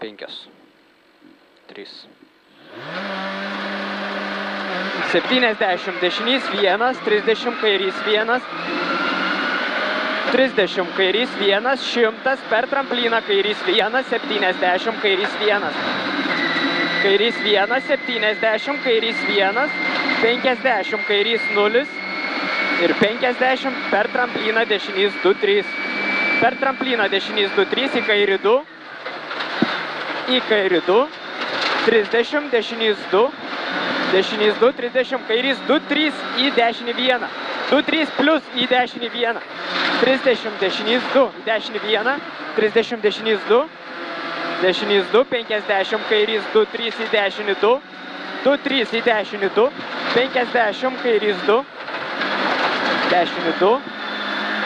5, 3. 70 dešinys 1, 30 kairys 1, 30 kairys 1, 100 per trampliną kairys 1, 70 kairys 1. Kairys 1, 70 kairys 1, 50 kairys 0 ir 50 per trampliną dešinys 2, 3. Per trampliną dešinys 2, 3 į kairį 2, į kairį 2, 30 dešinys 2, dešinys 2, 30 kairys 2, 3 į dešinį 1, 2, 3 plus į dešinį 1, 30 dešinys 2 į dešinį 1, 30 dešinys 2, dešinys 2, 50 kairys 2, 3 į dešinį 2, 2, 3 į dešinį 2, 50 kairys 2, dešinį 2,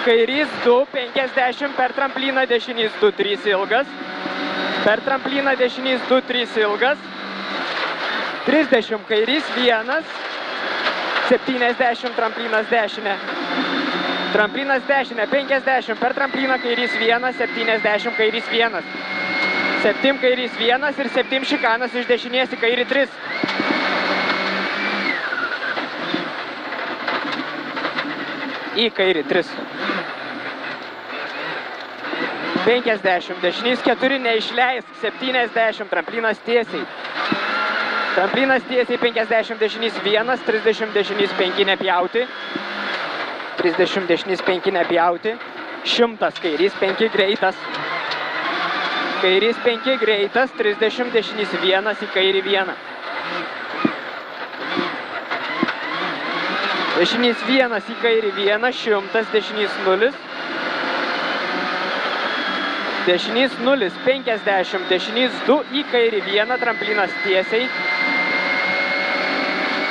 kairys 2, 50 per trampliną dešinys 2, 3 ilgas, per trampliną dešinys 2, 3 ilgas, 30 kairys 1, 70 tramplinas dešinė, tramplinas dešinė, 50 per trampliną kairys 1, 70 kairys 1, 7 kairys 1 ir 7 šikanas iš dešinės į kairį 3. Į kairį 3. 50 dešinys 4 neišleisk, 70 tramplinas tiesiai. Tramplinas tiesiai 50 dešinys 1, 30 dešinys 5 nepjauti, 30 dešinys 5 nepjauti, 100 kairys 5 greitas, kairys 5 greitas, 30 dešinys 1 į kairį 1. Dešinys 1 į kairį 1, 100 dešinys 0, dešinys 0, 50 dešinys 2 į kairį 1, tramplinas tiesiai,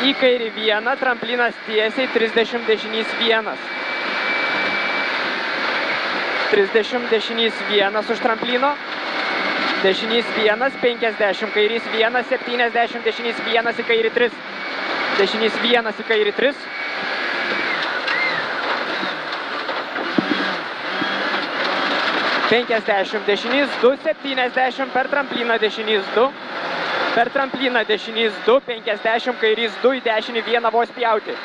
į kairį 1, tramplinas tiesiai, 30 dešinys 1. 30 dešinys 1 už tramplino, dešinys 1, 50 kairys 1, 70 dešinys 1 į kairį 3. Dešinys 1 į kairį 3. $50 dešinys 2, 70 per trampliną dešinys 2. Per trampliną dešinys 2, 50 kairys 2 į dešinį 1 vos pjauti.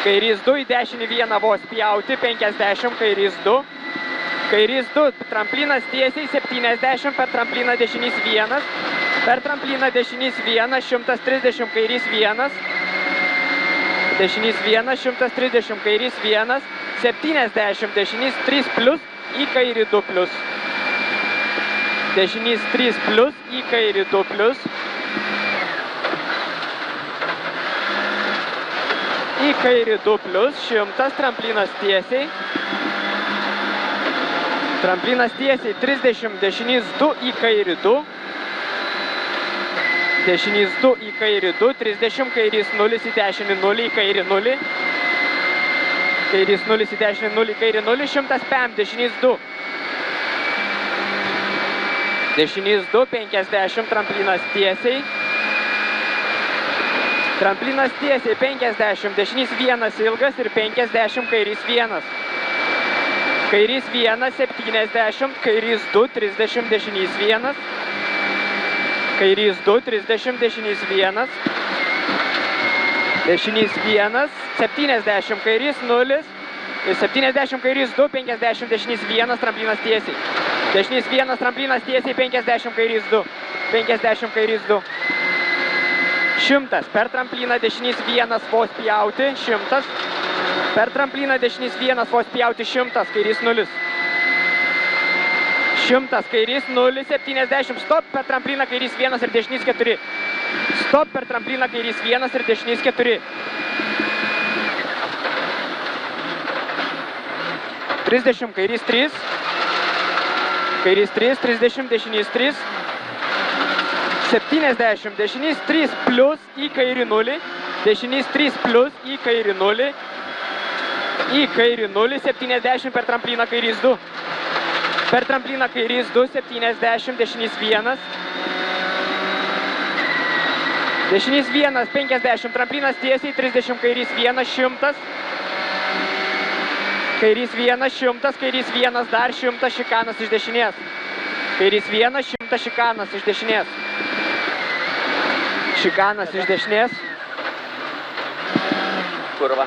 Kairys 2 į dešinį 1 vos pjauti, 50 kairys 2. Kairys 2, tramplinas tiesiai, 70 per trampliną dešinys 1. Per trampliną dešinys 1, 130 kairys 1. Dešinys 1, 130 kairys 1. 70 dešinys 3 plus į kairį 2 plus. Dešinys 3 plus į kairį 2 plus. Į kairį 2 plus, 100, tramplinas tiesiai. Tramplinas tiesiai, 30, dešinys 2 į kairį 2. Dešinys 2 į kairį 2, 30, kairys 0 į dešinį 0 į kairį 0. Kairys 0 į dešinį 0 į kairį 0, 100 pem, dešinys 2. Dešinys 2, 50, tramplinas tiesiai. Tramplinas tiesiai, 50, dešinys 1 ilgas ir 50, kairys 1. Kairys 1, 70, kairys 2, 30, dešinys 1. Kairys 2, 30, dešinys 1. Dešinys 1, 70, kairys 0. 70, kairys 2, 50, dešinys 1, tramplinas tiesiai. Dešinys 1, tramplinas tiesiai, 50, kairys 2. 50, kairys 2. 100, per trampliną dešinys 1 vos pjauti, 100. Per trampliną dešinys 1 vos pjauti, 100, kairys 0. 100, kairys 0, 70, stop per trampliną kairys 1 ir dešinys 4. Stop per trampliną kairys 1 ir dešinys 4. 30, kairys 3. Kairys 3, 30, dešinys 3. 70, dešinys 3 plus į kairį 0. Dešinys 3 plus į kairį 0. Į kairį 0, 70 per trampliną kairys 2. Per trampliną kairys 2, 70, dešinys 1. Dešinys 1, 50, tramplinas tiesiai, 30, kairys 1, 100. Kairys 1, 100, kairys 1, dar 100, šikanas iš dešinės. Kairys 1, 100 šikanas iš dešinės. Šikanas iš dešinės. Kurva.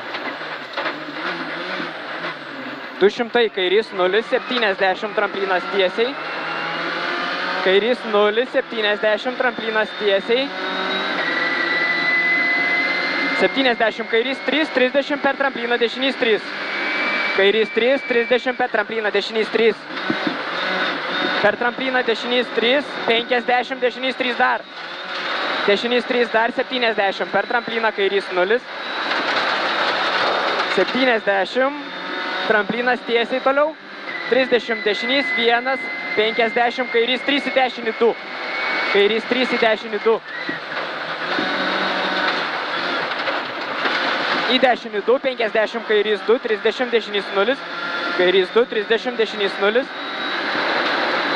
200, kairys 0, 70 tramplinas tiesiai. Kairys 0, 70 tramplinas tiesiai. 70 kairys 3, 30 per trampliną dešinys 3. Kairys 3, 30 per trampliną dešinys 3. Per trampliną dešinys 3, 50 dešinys 3 dar. Dešinys 3 dar 70 per trampliną kairys 0. 70, tramplinas tiesiai toliau. 30 dešinys 1, 50 kairys 3 į dešinį 2. Kairys 3 į dešinį 2. Į dešinį 2, 50 kairys 2, 30 dešinys 0. Kairys 2, 30 dešinys 0.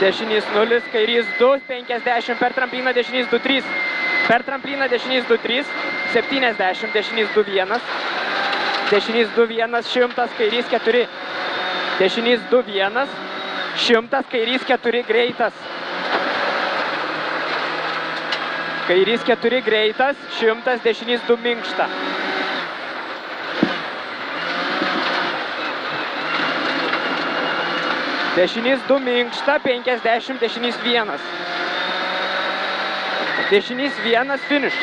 Dešinys 0, kairys 2, 50 per trampliną dešinys 2, 3. Per trampliną dešinys 2, 3. 70 dešinys 2, 1. Dešinys 2, 1, 100, kairys 4. Dešinys 2, 1, 100, kairys 4, greitas. Kairys 4, greitas, 100, dešinys 2, minkšta. Dešinys 2, minkšta, 50, dešinys 1. Dešinys 1, finish.